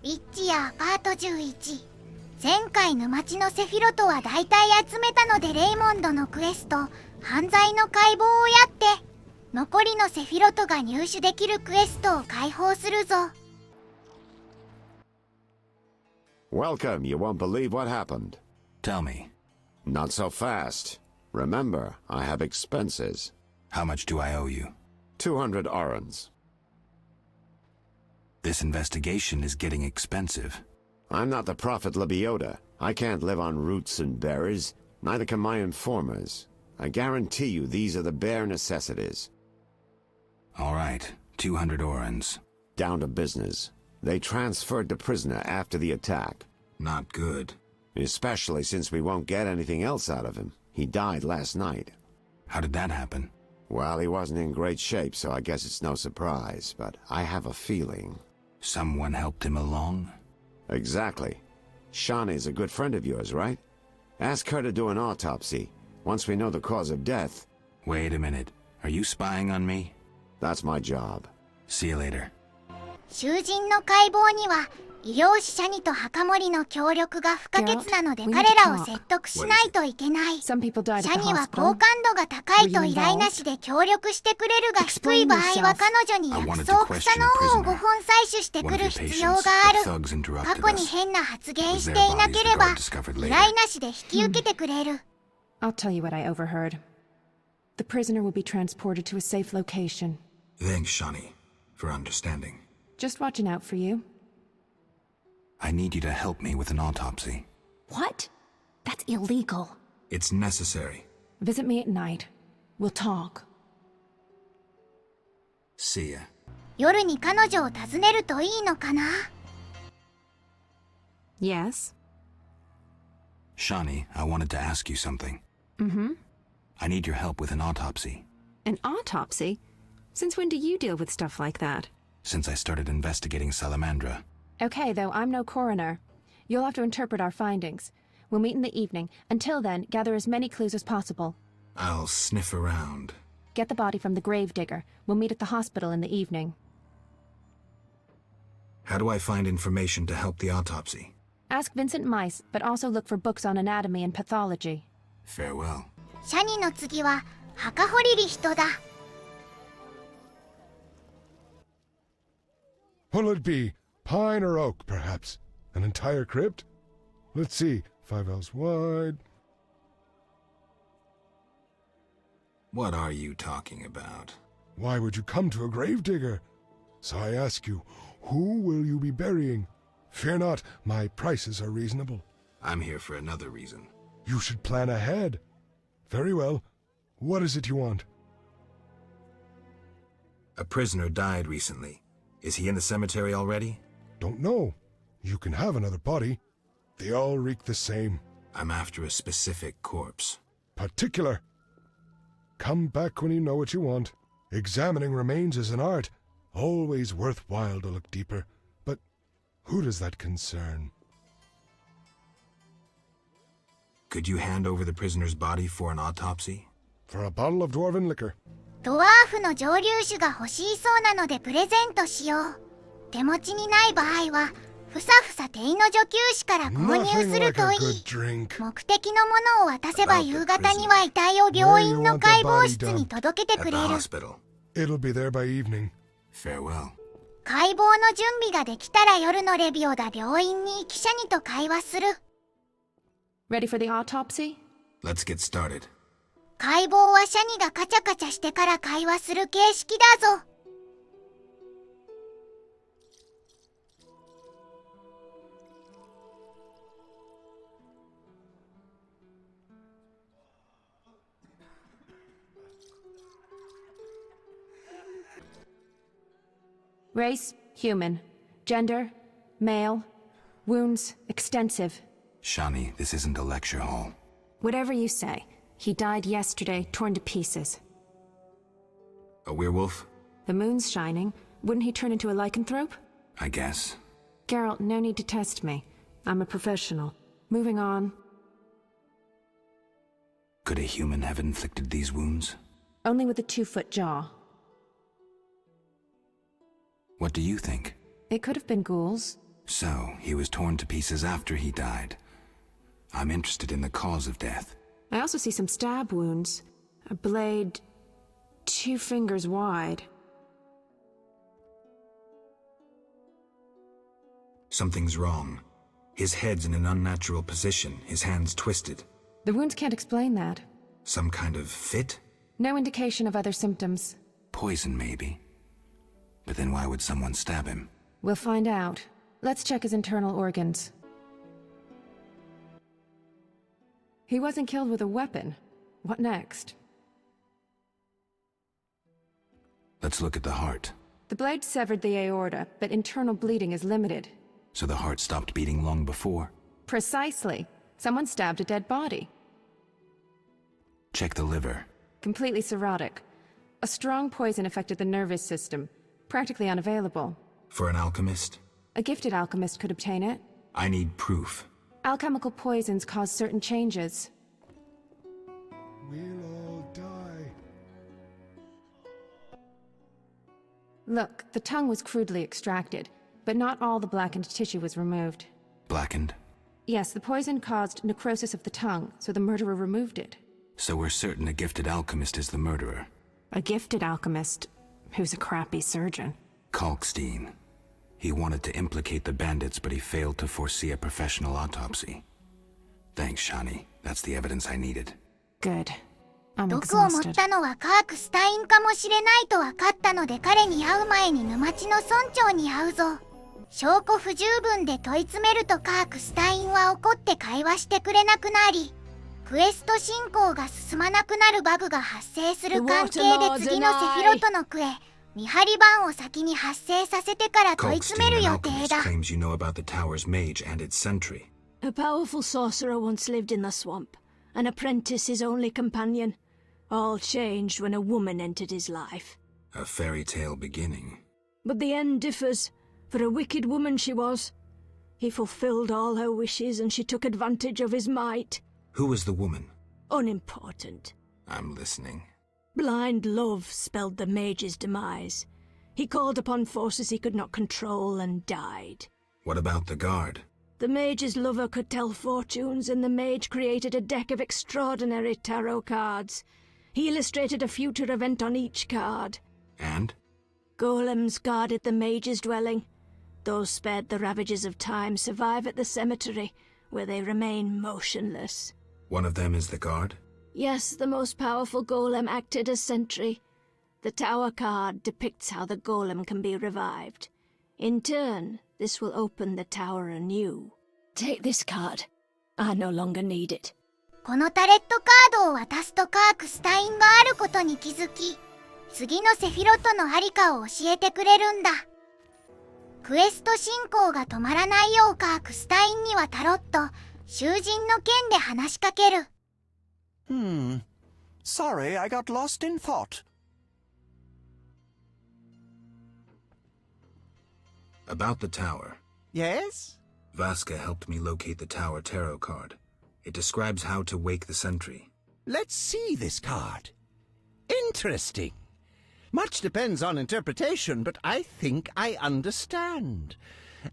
ウィッチやパート11。前回沼地のセフィロトは大体集めたのでレイモンドのクエスト、犯罪の解剖をやって、残りのセフィロトが入手できるクエストを解放するぞ。Welcome, you won't believe what happened. Tell me. Not so fast. Remember, I have expenses. How much do I owe you? 200 orens. This investigation is getting expensive. I'm not the prophet Lebioda. I can't live on roots and berries. Neither can my informers. I guarantee you these are the bare necessities. All right, 200 orens. Down to business. They transferred the prisoner after the attack. Not good. Especially since we won't get anything else out of him. He died last night. How did that happen? Well, he wasn't in great shape, so I guess it's no surprise, but I have a feeling. Someone helped him along? Exactly. Shawnee's a good friend of yours, right? Ask her to do an autopsy, once we know the cause of death. Wait a minute. Are you spying on me? That's my job. See you later. 囚人の解剖には医療士シャニと墓守の協力が不可欠なので彼らを説得しないといけない。シャニは好感度が高いと依頼なしで協力してくれるが低い場合は彼女に薬草草の方を5本採取してくる必要がある。過去に変な発言していなければ依頼なしで引き受けてくれる。I'll tell you what I overheard. The prisoner will be transported to a safe location. Thanks, Shawnee, for understanding. Just watching out for you. I need you to help me with an autopsy. What? That's illegal. It's necessary. Visit me at night. We'll talk. See ya. 夜に彼女を訪ねるといいのかな？ Yes? Shawnee, I wanted to ask you something. Mm-hmm. I need your help with an autopsy. An autopsy? Since when do you deal with stuff like that? Since I started investigating Salamandra. Okay, though, I'm no coroner. You'll have to interpret our findings. We'll meet in the evening. Until then, gather as many clues as possible. I'll sniff around. Get the body from the gravedigger. We'll meet at the hospital in the evening. How do I find information to help the autopsy? Ask Vincent Mice, but also look for books on anatomy and pathology. Farewell. シャニの次は墓掘りリヒトだ。What'll it be? Pine or oak, perhaps? An entire crypt? Let's see. 5 ells wide. What are you talking about? Why would you come to a gravedigger? So I ask you, who will you be burying? Fear not, my prices are reasonable. I'm here for another reason. You should plan ahead. Very well. What is it you want? A prisoner died recently. Is he in the cemetery already? Don't know. You can have another body. They all reek the same. I'm after a specific corpse. Particular. Come back when you know what you want. Examining remains is an art. Always worthwhile to look deeper. But who does that concern? Could you hand over the prisoner's body for an autopsy? For a bottle of dwarven liquor. ドワーフの蒸留酒が欲しいそうなのでプレゼントしよう。手持ちにない場合はふさふさ定の女給師から購入するといい。目的のものを渡せば夕方には遺体を病院の解剖室に届けてくれる。It'll be there by evening. Farewell. 解剖の準備ができたら夜のレビオだ病院に記者にと会話する。Ready for the autopsy? Let's get started. 解剖はシャニがカチャカチャしてから会話する形式だぞ。Race, human. Gender, male. Wounds, extensive. Shawnee, this isn't a lecture hall. Whatever you say. He died yesterday, torn to pieces. A werewolf? The moon's shining. Wouldn't he turn into a lycanthrope? I guess. Geralt, no need to test me. I'm a professional. Moving on. Could a human have inflicted these wounds? Only with a 2-foot jaw. What do you think? It could have been ghouls. So, he was torn to pieces after he died. I'm interested in the cause of death. I also see some stab wounds. A blade 2 fingers wide. Something's wrong. His head's in an unnatural position, his hands twisted. The wounds can't explain that. Some kind of fit? No indication of other symptoms. Poison, maybe. But then why would someone stab him? We'll find out. Let's check his internal organs. He wasn't killed with a weapon. What next? Let's look at the heart. The blade severed the aorta, but internal bleeding is limited. So the heart stopped beating long before? Precisely. Someone stabbed a dead body. Check the liver. Completely cirrhotic. A strong poison affected the nervous system. Practically unavailable. For an alchemist? A gifted alchemist could obtain it. I need proof. Alchemical poisons cause certain changes. We'll all die. Look, the tongue was crudely extracted, but not all the blackened tissue was removed. Blackened? Yes, the poison caused necrosis of the tongue, so the murderer removed it. So we're certain a gifted alchemist is the murderer. A gifted alchemist who's a crappy surgeon. Kalkstein. He wanted to implicate the bandits, but he failed to foresee a professional autopsy. Thanks, Shani. That's the evidence I needed. Good. I'm 毒を持っ exhausted. たのはカークスタインかもしれないと分かったので、彼に会う前に沼地の村長に会うぞ。証拠不十分で問い詰めるとカークスタインは怒って会話してくれなくなり、クエスト進行が進まなくなるバグが発生する関係で次のセフィロトのクエ、見張り番を先に発生させてから問い詰める Kalkstein, an 予定 alchemist, だ。 claims you know about the tower's mage and its sentry. A powerful sorcerer once lived in the swamp, an apprentice his only companion. All changed when a woman entered his life. A fairy tale beginning. But the end differs, for a wicked woman she was. He fulfilled all her wishes and she took advantage of his might. Who was the woman? Unimportant. I'm listening. Blind love spelled the mage's demise. He called upon forces he could not control and died. What about the guard? The mage's lover could tell fortunes, and the mage created a deck of extraordinary tarot cards. He illustrated a future event on each card. And? Golems guarded the mage's dwelling. Those spared the ravages of time survive at the cemetery, where they remain motionless. One of them is the guard? Yes, the most powerful golem acted as sentry. The tower card depicts how the golem can be revived. In turn, this will open the tower anew. Take this card. I no longer need it. このタレットカードを渡すとカークスタインがあることに気づき、次のセフィロトのありかを教えてくれるんだ。クエスト進行が止まらないようカークスタインにはタロット、囚人の剣で話しかける。Sorry, I got lost in thought. About the tower. Yes? Vasca helped me locate the tower tarot card. It describes how to wake the sentry. Let's see this card. Interesting. Much depends on interpretation, but I think I understand.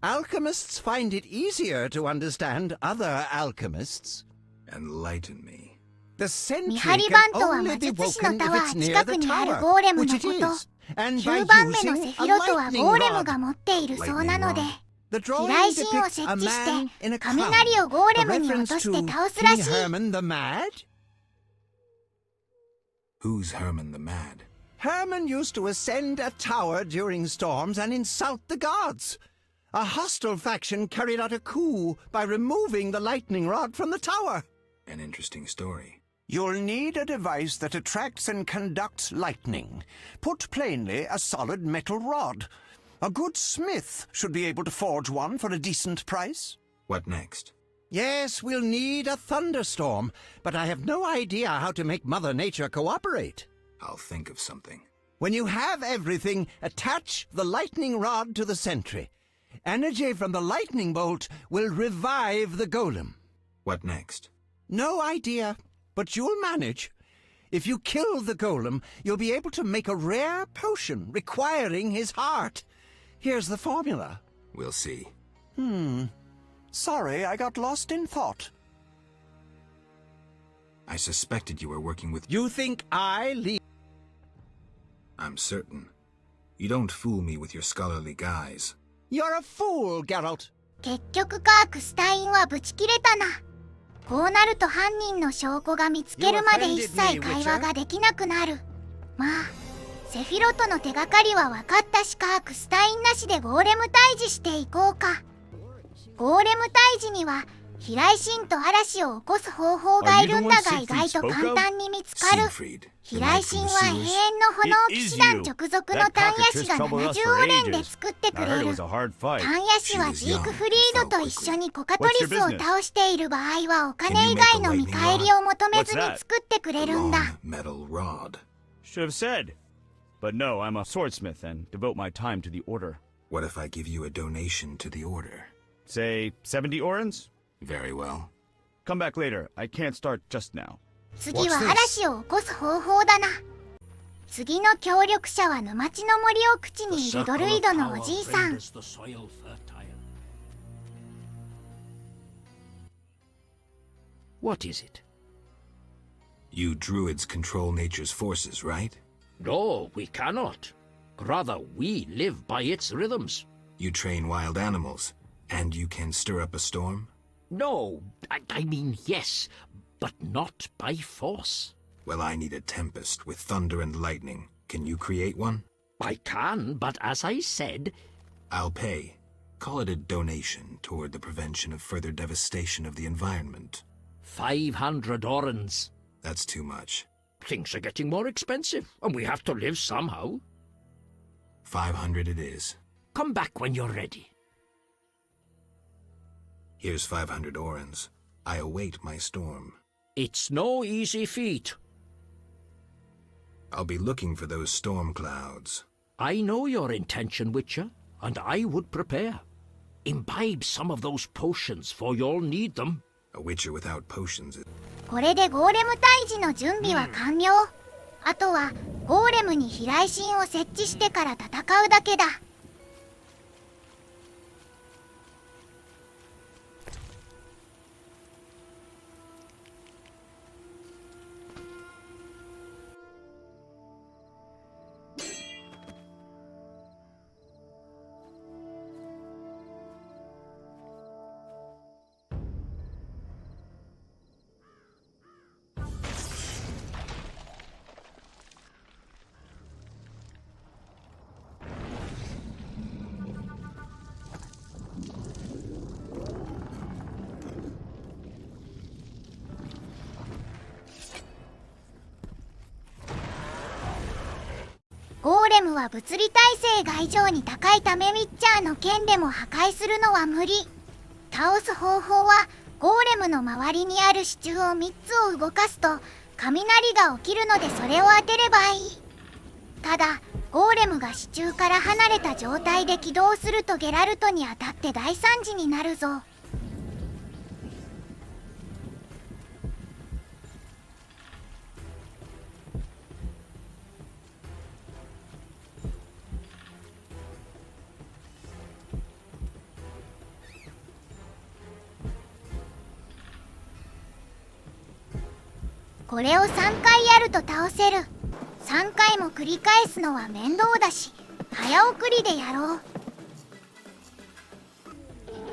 Alchemists find it easier to understand other alchemists. Enlighten me. The sentry 見張り can 番とは only 魔 be 術師の woken タ if ワ it's ー near 近 the くにある tower, ゴーレム which の it こと。 is. And by 9番目のセ using フ a ィロトは lightning ゴーレムが rod. 持っているそうなので、 The 飛 drawing 来神を depicts 設 a 置し man て in a 雷を cloud. ゴーレ A ムに落 reference として to 倒すら King しい。 Herman the Mad? Who's Herman the Mad? Herman used to ascend a tower during storms and insult the gods. A hostile faction carried out a coup by removing the lightning rod from the tower. An interesting story. You'll need a device that attracts and conducts lightning. Put plainly, a solid metal rod. A good smith should be able to forge one for a decent price. What next? Yes, we'll need a thunderstorm, but I have no idea how to make Mother Nature cooperate. I'll think of something. When you have everything, attach the lightning rod to the sentry. Energy from the lightning bolt will revive the golem. What next? No idea, but you'll manage. If you kill the golem, you'll be able to make a rare potion requiring his heart. Here's the formula. We'll see. Sorry, I got lost in thought. I suspected you were working with... You think I leave? I'm certain. You don't fool me with your scholarly guise. You're a fool, Geralt. 結局カークスタインはブチ切れたな。こうなると犯人の証拠が見つけるまで一切会話ができなくなる。まあセフィロトの手がかりは分かったし、カークスタインなしでゴーレム退治していこうか。ゴーレム退治には飛来神と嵐を起こす方法がいるんだが、意外と簡単に見つかる。飛来神は永遠の炎騎士団直属の短野士が70オレンで作ってくれる。短野士はジークフリードと一緒にコカトリスを倒している場合はお金以外の見返りを求めずに作ってくれるんだ。Should have said. But no, I'm a swordsmith and devote my time to the order. What if I give you a donation to the order? Say 70 orens? Very well. Come back later. I can't start just now. 次は嵐を起こす方法だな。次の協力者は沼地の森を口にいるドルイドのおじいさん。What is it? You druids control nature's forces, right? No, we cannot. Rather, we live by its rhythms. You train wild animals, and you can stir up a storm? No, I mean yes, but not by force. Well, I need a tempest with thunder and lightning. Can you create one? I can, but as I said... I'll pay. Call it a donation toward the prevention of further devastation of the environment. 500 orens. That's too much. Things are getting more expensive, and we have to live somehow. 500 it is. Come back when you're ready. Here's 500 orens. I await my storm. It's no easy feat. I'll be looking for those storm clouds. I know your intention, Witcher, and I would prepare. Imbibe some of those potions, for you'll need them. A Witcher without potions is... これでゴーレム退治の準備は完了。あとはゴーレムに飛来神を設置してから戦うだけだ。ゴーレムは物理耐性が以上に高いためウィッチャーの剣でも破壊するのは無理。倒す方法はゴーレムの周りにある支柱を3つを動かすと雷が起きるので、それを当てればいい。ただゴーレムが支柱から離れた状態で起動するとゲラルトに当たって大惨事になるぞ。これを3回やると倒せる。3回も繰り返すのは面倒だし、早送りでやろう。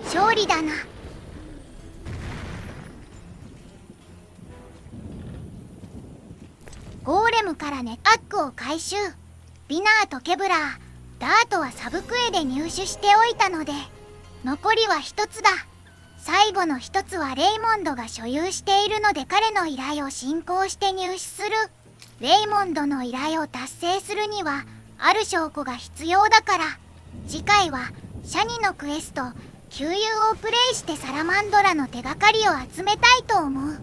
勝利だな。ゴーレムからネットアックを回収。ビナーとケブラー、ダートはサブクエで入手しておいたので、残りは1つだ。最後の1つはレイモンドが所有しているので、彼の依頼を進行して入手する。レイモンドの依頼を達成するにはある証拠が必要だから、次回はシャニのクエスト旧友をプレイしてサラマンドラの手がかりを集めたいと思う。